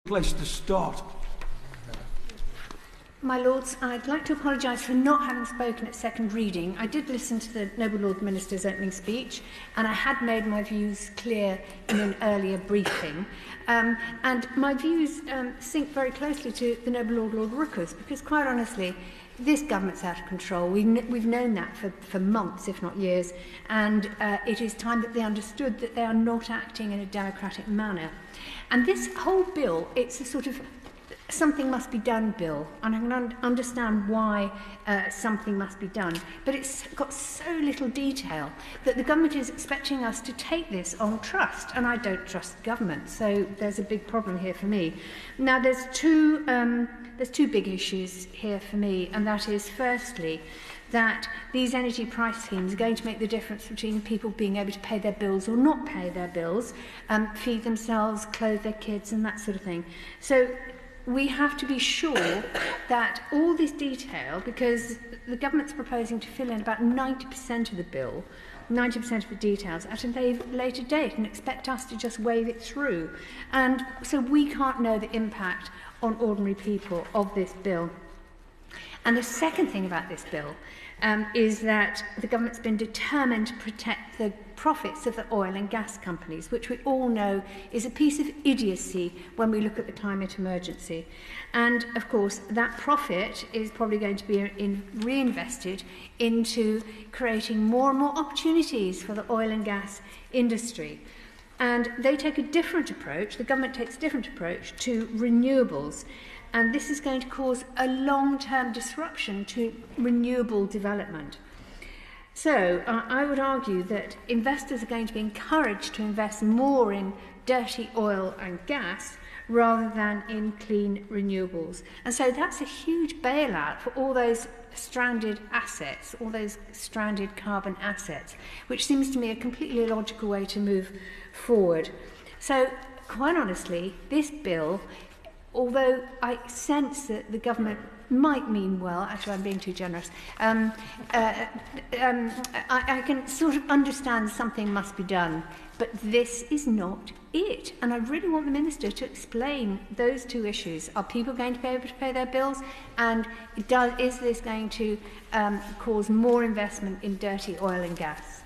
place to start. My Lords, I'd like to apologise for not having spoken at second reading. I did listen to the Noble Lord Minister's opening speech, and I had made my views clear in an earlier briefing. And my views sync very closely to the Noble Lord Rooker's, because quite honestly, this government's out of control. We've known that for months, if not years, and it is time that they understood that they are not acting in a democratic manner. And this whole bill, it's a sort of something must be done bill, and I can understand why something must be done, but it's got so little detail that the government is expecting us to take this on trust, and I don't trust the government, so there's a big problem here for me. Now, there's two big issues here for me, and that is, firstly, that these energy price schemes are going to make the difference between people being able to pay their bills or not pay their bills, feed themselves, clothe their kids, and that sort of thing. So we have to be sure that all this detail, because the government's proposing to fill in about 90% of the bill, 90% of the details at a later date, and expect us to just wave it through. And so we can't know the impact on ordinary people of this bill. And the second thing about this bill is that the government's been determined to protect the profits of the oil and gas companies, which we all know is a piece of idiocy when we look at the climate emergency. And, of course, that profit is probably going to be reinvested into creating more and more opportunities for the oil and gas industry. And they take a different approach, the government takes a different approach to renewables. And this is going to cause a long-term disruption to renewable development. So I would argue that investors are going to be encouraged to invest more in dirty oil and gas rather than in clean renewables. And so that's a huge bailout for all those stranded assets, all those stranded carbon assets, which seems to me a completely illogical way to move forward. So quite honestly, this bill, although I sense that the government might mean well, actually I'm being too generous, I can sort of understand something must be done, but this is not it. And I really want the Minister to explain those two issues. Are people going to be able to pay their bills? And is this going to cause more investment in dirty oil and gas?